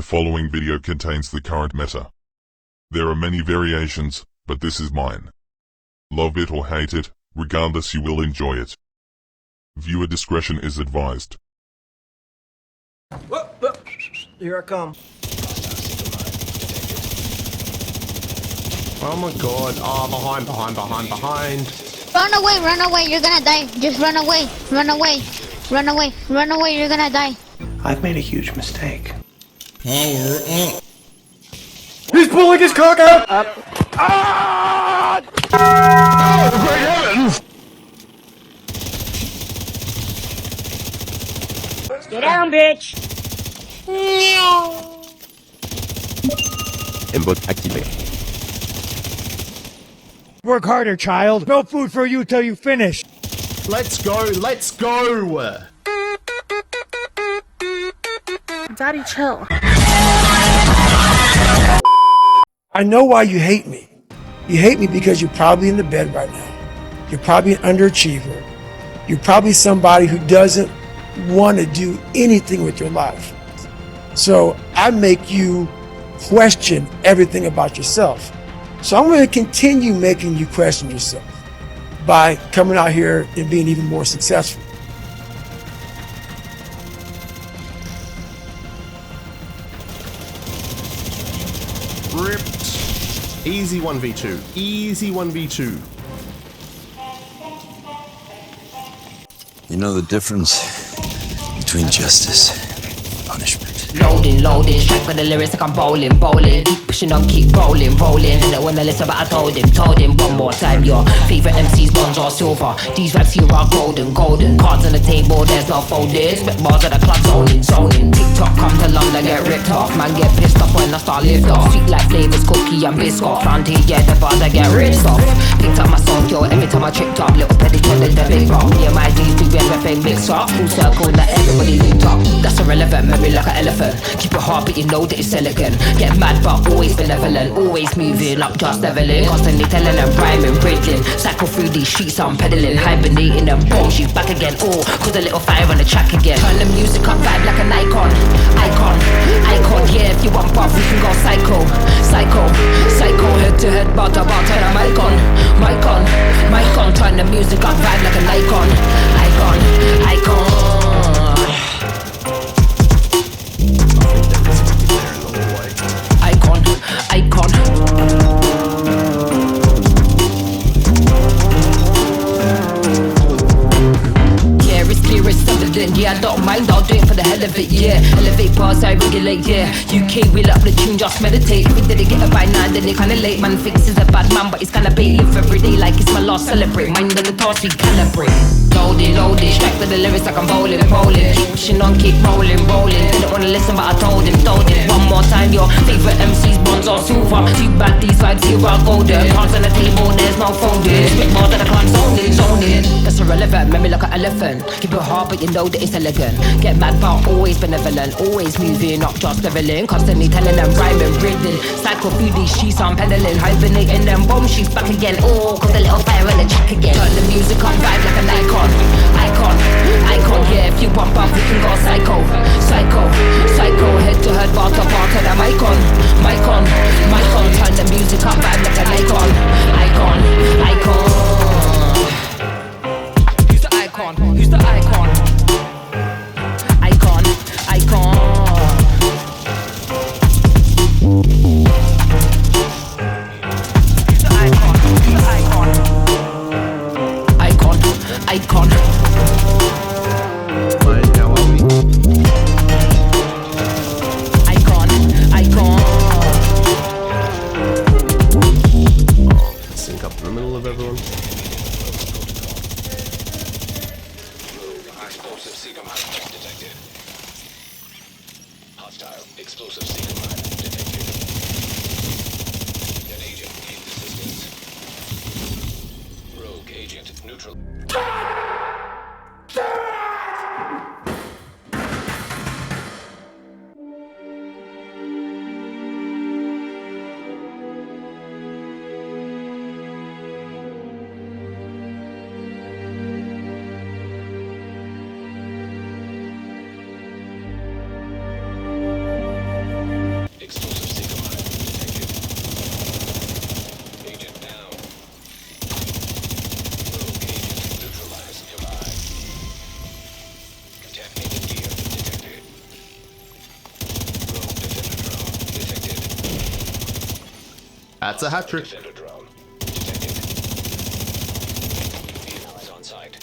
following video contains the current meta. There are many variations, but this is mine. Love it or hate it, regardless you will enjoy it. Viewer discretion is advised. Whoop, whoop. Here I come. Oh my god. Oh, behind. Run away, you're gonna die. Just run away, you're gonna die. I've made a huge mistake. Power up. He's pulling his cock out! Ah! Oh, great heavens! Get down, bitch! Aimbot activé. Work harder, child. No food for you till you finish. Let's go! Daddy, chill. I know why you hate me. You hate me because you're probably in the bed right now. You're probably an underachiever. You're probably somebody who doesn't want to do anything with your life. So I make you question everything about yourself. So I'm going to continue making you question yourself by coming out here and being even more successful. Ripped. Easy 1v2. Easy 1v2. You know the difference between justice and punishment. Loading, strike with the lyrics like I'm bowling. Keep pushing on, keep rolling. Didn't wanna listen, but I told him one more time. Your favorite MCs, bronze or silver. These raps here are golden. Cards on the table, there's no folding. Spit bars at the club, zoning. TikTok come to London, get ripped off. Man get pissed off when I start lift off. Sweet like flavors, cookie and biscuit. Round here, yeah, the bars I get ripped off. Picked up my song, yo, every time I tripped up. Little petty there's the big rock. Yeah, my D's do everything mixed up. Full circle, that everybody linked up. That's irrelevant, memory like an elephant. Keep it hard, but you know that it's elegant. Get mad, but always benevolent. Always moving up, just leveling. Constantly telling them, rhyming, bridging. Cycle through these streets, I'm pedaling. Hibernating them bones, you back again. Oh, cause a little fire on the track again. Turn the music up, vibe like an icon. Yeah, if you want buff, we can go psycho. Head to head, bar to bar, turn the mic on. Turn the music up, vibe like an icon. Icon. Yeah, it's clear, it's evident. Yeah, I don't mind, I'll do it for the hell of it. Yeah, elevate bars, I regulate. Yeah, UK wheel up the tune, just meditate. If we didn't get it by 9, then it kinda late. Man thinks he's a bad man, but he's kinda bait. Live every day like it's my last, celebrate. Mind on the task, we calibrate. Loading, strike with the lyrics like I'm bowling. Keep pushing on, keep rolling. Didn't wanna listen, but I told him. One more time, your favorite MCs, bronze or silver. Too bad these vibes here are golden. Cards on the table, there's no folding. Spit more than I can't zoning. That's irrelevant, memory like an elephant. Keep it hard, but you know that it's elegant. Get mad, but always benevolent. Always moving, not just leveling. Constantly telling them, rhyming, breathing. Cycle through these streets, I'm pedaling. Hibernating them bomb sheets back again. Oh, cause a little fire on the track again. Turn the music on, vibe like an icon. Yeah, if you want buff, we can go psycho. Head to head, bar to bar, turn the mic on. Turn the music up, vibe like an icon. Who's the icon? Who's the icon? Icon. Sync up in the middle of everyone. Explosive seeker mine detected. Hostile explosive seeker mine detected. An agent needs assistance. Rogue agent neutral. That's a hat trick. Defender drone detected. Vehicle is on site.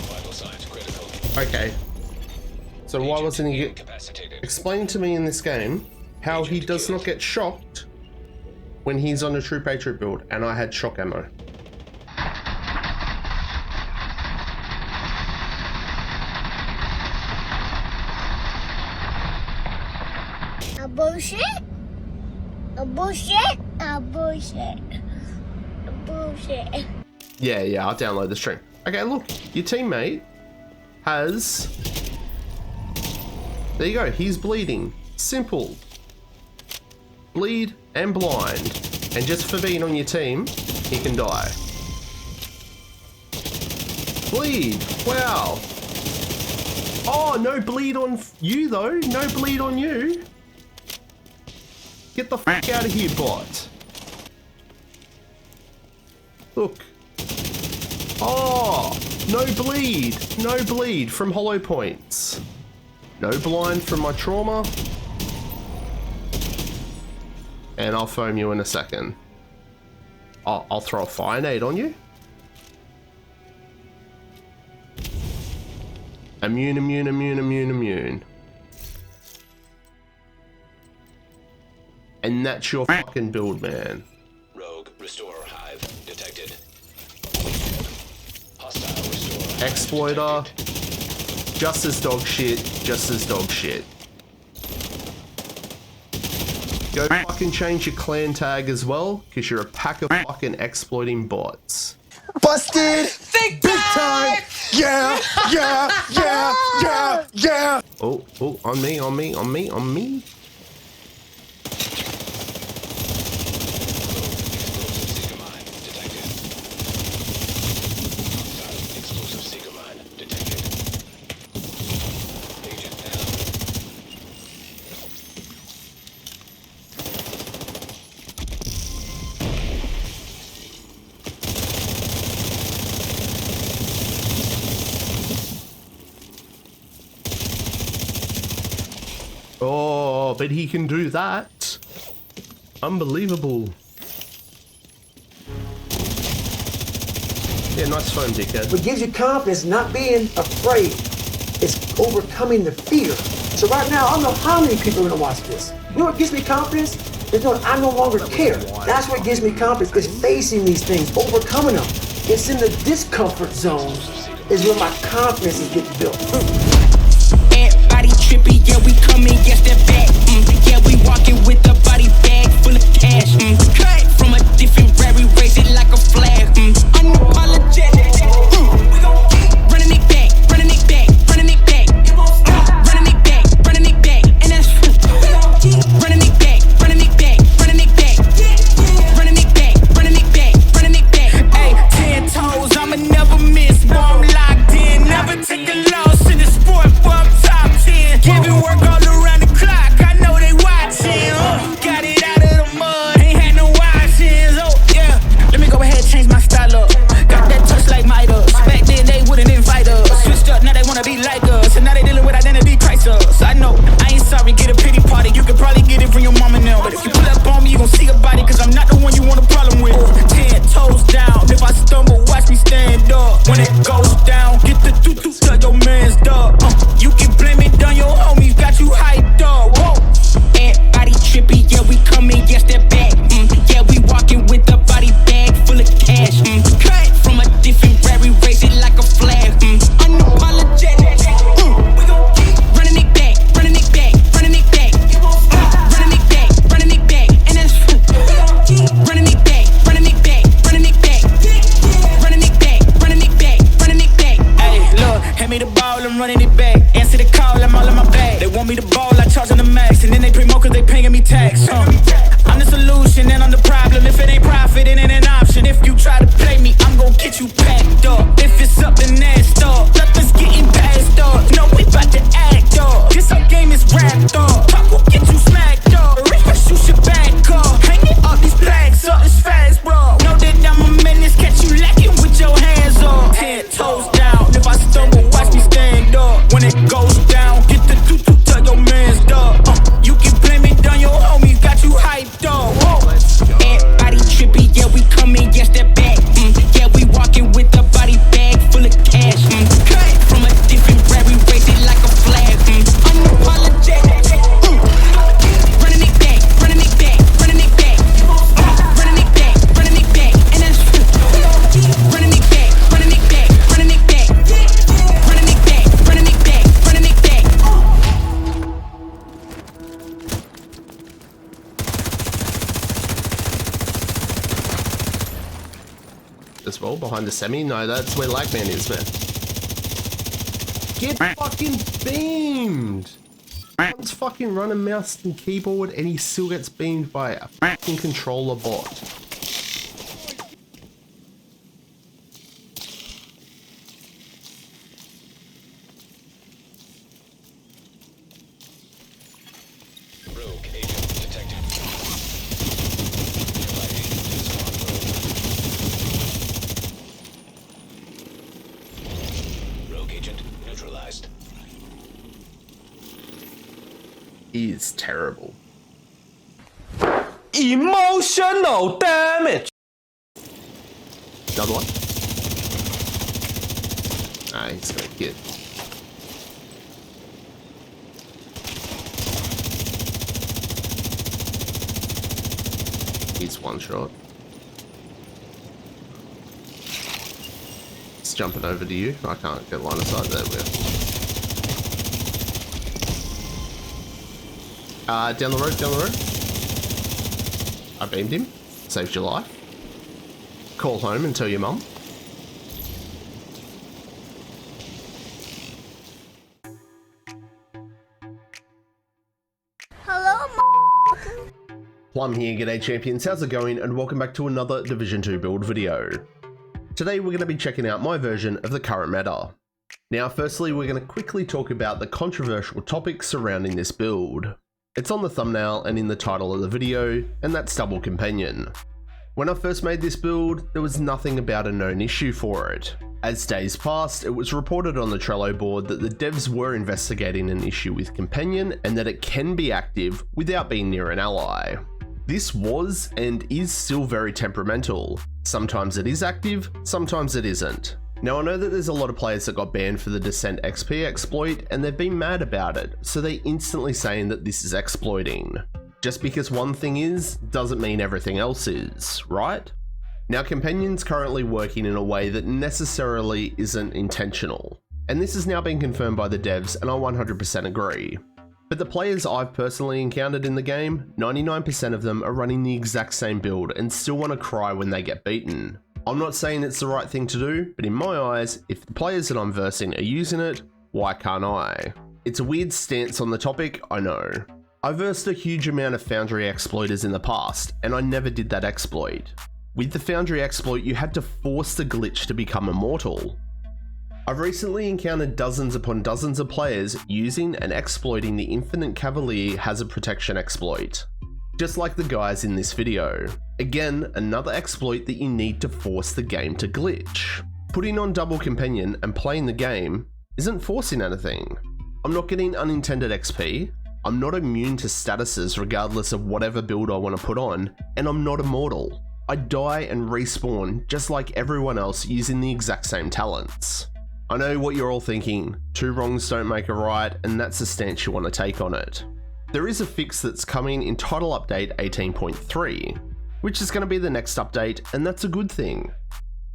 Vital signs critical. Okay. So why wasn't he Incapacitated. explain to me in this game how he does not get shocked when he's on a troop A troop build and I had shock ammo? A bullshit? A bullshit? A bullshit? A bullshit? Yeah, I'll download the stream. Okay, look, your teammate has... There you go, he's bleeding. Simple. Bleed and blind. And just for being on your team, he can die. Bleed, wow. Oh, no bleed on you though, no bleed on you. Get the fuck out of here, bot. Look. Oh, no bleed from hollow points. No blind from my trauma. And I'll foam you in a second. I'll throw a fire nade on you. Immune, immune, immune, immune, immune. And that's your fucking build, man. Rogue Restorer Hive detected. Hostile Restorer Exploiter. Just as dog shit. Just as dog shit. Go fucking change your clan tag as well, because you're a pack of fucking exploiting bots. Busted! Big time! Yeah! Oh, on me. explosive seeker mine detected. Agent down. Oh, but he can do that. Unbelievable. Yeah, nice phone, dickhead. What gives you confidence, not being afraid, is overcoming the fear. So right now, I don't know how many people are gonna watch this. You know what gives me confidence? Is knowing I no longer care. That's what gives me confidence, is facing these things, overcoming them. It's in the discomfort zone is where my confidence is getting built. Body trippy, yeah, we coming, yes, that back. Yeah, we walking with a body bag full of cash. Cut from a different brand, we raise it like a flag. Unapologetic. We gon' keep running it back, running it back, running it back. It won't stop. Running it back, running it back, and that's we gon' keep running it back, running it back, running it back, running it back, running it back, running it back. Hey, 10 toes, I'ma never miss. Bomb locked in, never take a loss in the sport. Top 10, Kevin work all around the clock. I know they watching. as well, behind the semi. No, that's where Lagman is, man. Get fucking beamed! He's fucking running mouse and keyboard and he still gets beamed by a fucking controller bot. Rogue agent detected. Rogue agent neutralized. He is terrible. Emotional damage. Another one? Nah, he's gonna get. He's one shot. It's jumping over to you. I can't get line of sight there. Down the road, down the road. I beamed him. Saved your life. Call home and tell your mum. Hello, Plum here, g'day champions, how's it going, and welcome back to another Division 2 build video. Today we're going to be checking out my version of the current meta. Now firstly we're going to quickly talk about the controversial topics surrounding this build. It's on the thumbnail and in the title of the video, and that's Double Companion. When I first made this build, there was nothing about a known issue for it. As days passed, it was reported on the Trello board that the devs were investigating an issue with Companion and that it can be active without being near an ally. This was and is still very temperamental. Sometimes it is active, sometimes it isn't. Now I know that there's a lot of players that got banned for the Descent XP exploit and they've been mad about it, so they're instantly saying that this is exploiting. Just because one thing is, doesn't mean everything else is, right? Now Companion's currently working in a way that necessarily isn't intentional, and this has now been confirmed by the devs and I 100% agree. But the players I've personally encountered in the game, 99% of them are running the exact same build and still want to cry when they get beaten. I'm not saying it's the right thing to do, but in my eyes, if the players that I'm versing are using it, why can't I? It's a weird stance on the topic, I know. I versed a huge amount of Foundry exploiters in the past, and I never did that exploit. With the Foundry exploit, you had to force the glitch to become immortal. I've recently encountered dozens upon dozens of players using and exploiting the Infinite Cavalier Hazard Protection exploit. Just like the guys in this video. Again, another exploit that you need to force the game to glitch. Putting on Double Companion and playing the game isn't forcing anything. I'm not getting unintended XP, I'm not immune to statuses regardless of whatever build I want to put on, and I'm not immortal. I die and respawn just like everyone else using the exact same talents. I know what you're all thinking, two wrongs don't make a right, and that's the stance you want to take on it. There is a fix that's coming in Title Update 18.3, which is going to be the next update, and that's a good thing.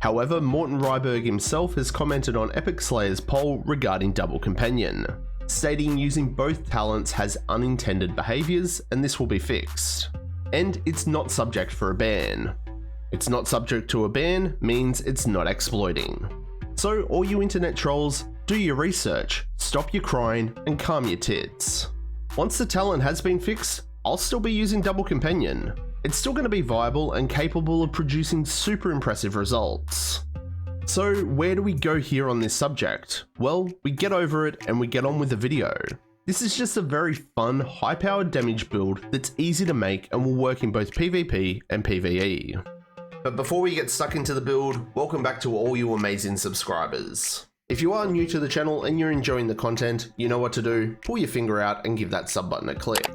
However, Morten Ryberg himself has commented on Epic Slayer's poll regarding Double Companion, stating using both talents has unintended behaviours and this will be fixed. And it's not subject for a ban. It's not subject to a ban means it's not exploiting. So all you internet trolls, do your research, stop your crying and calm your tits. Once the talent has been fixed, I'll still be using Double Companion. It's still going to be viable and capable of producing super impressive results. So where do we go here on this subject? Well, we get over it and we get on with the video. This is just a very fun, high-powered damage build that's easy to make and will work in both PvP and PvE. But before we get stuck into the build, welcome back to all you amazing subscribers. If you are new to the channel and you're enjoying the content, you know what to do, pull your finger out and give that sub button a click.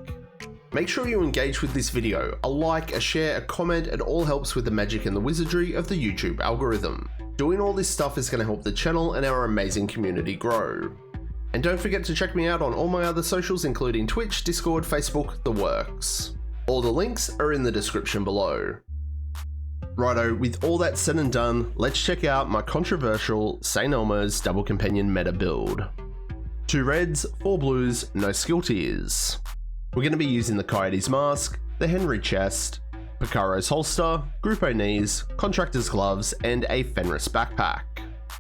Make sure you engage with this video, a like, a share, a comment, it all helps with the magic and the wizardry of the YouTube algorithm. Doing all this stuff is going to help the channel and our amazing community grow. And don't forget to check me out on all my other socials including Twitch, Discord, Facebook, the works. All the links are in the description below. Righto, with all that said and done, let's check out my controversial St. ELMO'S Double Companion meta build. 2 reds, 4 blues, no skill tiers. We're going to be using the Coyote's Mask, the Henry Chest, Picaro's holster, Grupo knees, Contractor's gloves, and a Fenris backpack.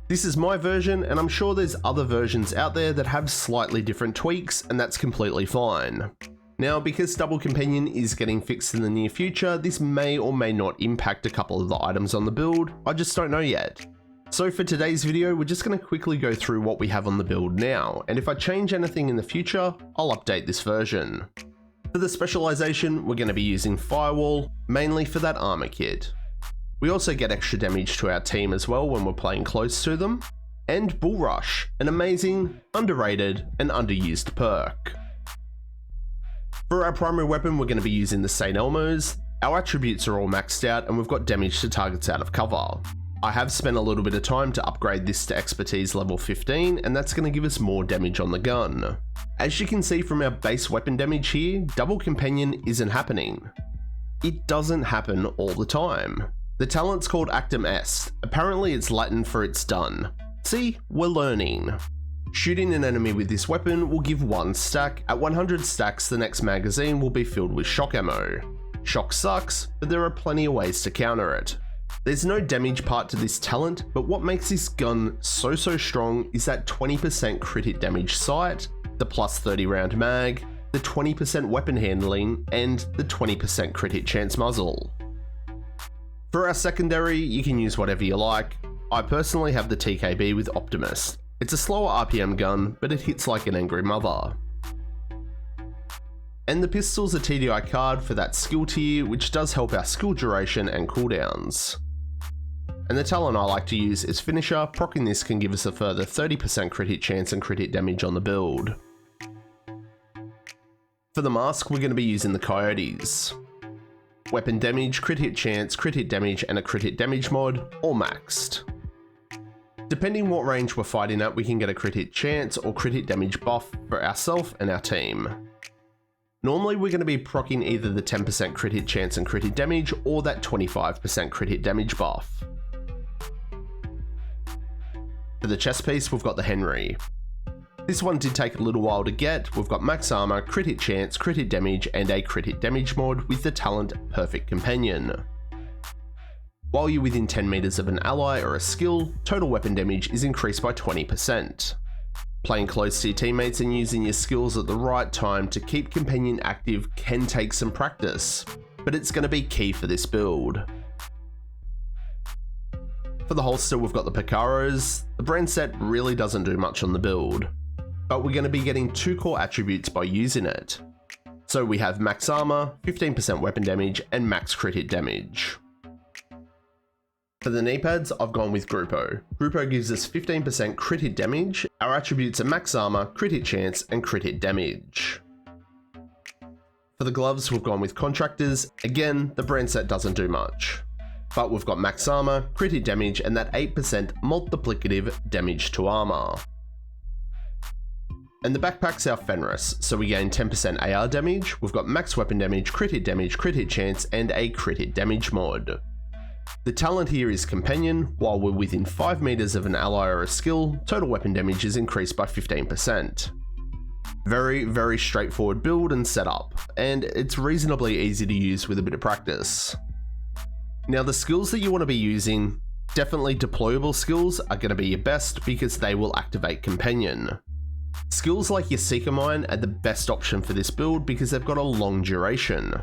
This is my version, and I'm sure there's other versions out there that have slightly different tweaks, and that's completely fine. Now, because Double Companion is getting fixed in the near future, this may or may not impact a couple of the items on the build, I just don't know yet. So for today's video, we're just going to quickly go through what we have on the build now, and if I change anything in the future, I'll update this version. For the specialization, we're going to be using Firewall, mainly for that armor kit. We also get extra damage to our team as well when we're playing close to them, and Bull Rush, an amazing, underrated, and underused perk. For our primary weapon, we're going to be using the St. ELMO'S. Our attributes are all maxed out, and we've got damage to targets out of cover. I have spent a little bit of time to upgrade this to expertise level 15, and that's going to give us more damage on the gun. As you can see from our base weapon damage here, Double Companion isn't happening. It doesn't happen all the time. The talent's called Actum Est. Apparently it's Latin for it's done. See, we're learning. Shooting an enemy with this weapon will give 1 stack. At 100 stacks, the next magazine will be filled with shock ammo. Shock sucks, but there are plenty of ways to counter it. There's no damage part to this talent, but what makes this gun so strong is that 20% crit hit damage sight, the plus 30 round mag, the 20% weapon handling, and the 20% crit hit chance muzzle. For our secondary, you can use whatever you like. I personally have the TKB with Optimus. It's a slower RPM gun, but it hits like an angry mother. And the pistol's a TDI card for that skill tier, which does help our skill duration and cooldowns. And the talent I like to use is Finisher. Proccing this can give us a further 30% crit hit chance and crit hit damage on the build. For the mask, we're going to be using the Coyotes. Weapon damage, crit hit chance, crit hit damage, and a crit hit damage mod, all maxed. Depending what range we're fighting at, we can get a crit hit chance or crit hit damage buff for ourselves and our team. Normally we're going to be proccing either the 10% crit hit chance and crit hit damage or that 25% crit hit damage buff. For the chest piece, we've got the Henry. This one did take a little while to get. We've got max armor, crit hit chance, crit hit damage, and a crit hit damage mod with the talent Perfect Companion. While you're within 10 meters of an ally or a skill, total weapon damage is increased by 20%. Playing close to your teammates and using your skills at the right time to keep Companion active can take some practice, but it's going to be key for this build. For the holster, we've got the Picaro's. The brand set really doesn't do much on the build, but we're going to be getting 2 core attributes by using it. So we have max armor, 15% weapon damage, and max crit hit damage. For the knee pads, I've gone with Grupo. Grupo gives us 15% crit hit damage. Our attributes are max armor, crit hit chance, and crit hit damage. For the gloves, we've gone with Contractors. Again, the brand set doesn't do much, but we've got max armor, crit hit damage, and that 8% multiplicative damage to armor. And the backpack's our Fenris, so we gain 10% AR damage. We've got max weapon damage, crit hit chance, and a crit hit damage mod. The talent here is Companion. While we're within 5 meters of an ally or a skill, total weapon damage is increased by 15%. Very straightforward build and setup, and it's reasonably easy to use with a bit of practice. Now the skills that you want to be using, definitely deployable skills are going to be your best because they will activate Companion. Skills like your Seeker Mine are the best option for this build because they've got a long duration.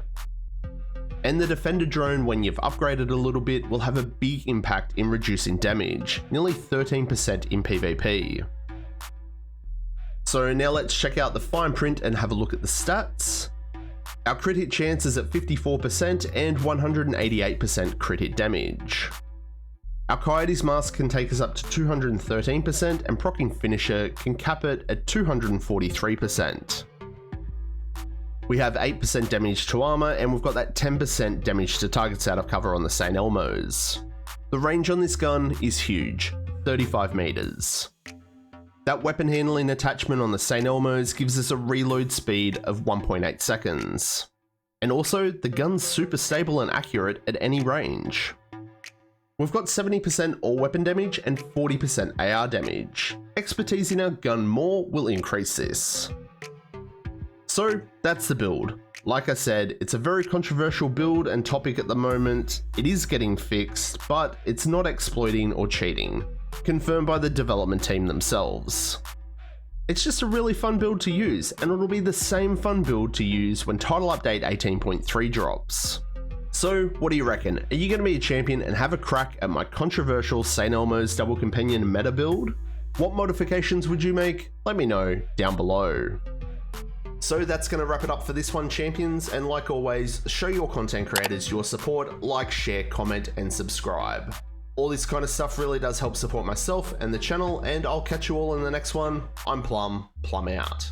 And the Defender Drone, when you've upgraded a little bit, will have a big impact in reducing damage, nearly 13% in PvP. So now let's check out the fine print and have a look at the stats. Our crit hit chance is at 54% and 188% crit hit damage. Our Coyotes mask can take us up to 213%, and proccing Finisher can cap it at 243%. We have 8% damage to armor, and we've got that 10% damage to targets out of cover on the St. ELMO'S. The range on this gun is huge, 35 meters. That weapon handling attachment on the St. ELMO'S gives us a reload speed of 1.8 seconds. And also, the gun's super stable and accurate at any range. We've got 70% all weapon damage and 40% AR damage. Expertise in our gun more will increase this. So that's the build. Like I said, it's a very controversial build and topic at the moment. It is getting fixed, but it's not exploiting or cheating, confirmed by the development team themselves. It's just a really fun build to use, and it'll be the same fun build to use when Title Update 18.3 drops. So, what do you reckon? Are you going to be a champion and have a crack at my controversial St. Elmo's Double Companion meta build? What modifications would you make? Let me know down below. So that's going to wrap it up for this one, champions, and like always, show your content creators your support, like, share, comment, and subscribe. All this kind of stuff really does help support myself and the channel, and I'll catch you all in the next one. I'm Plum out.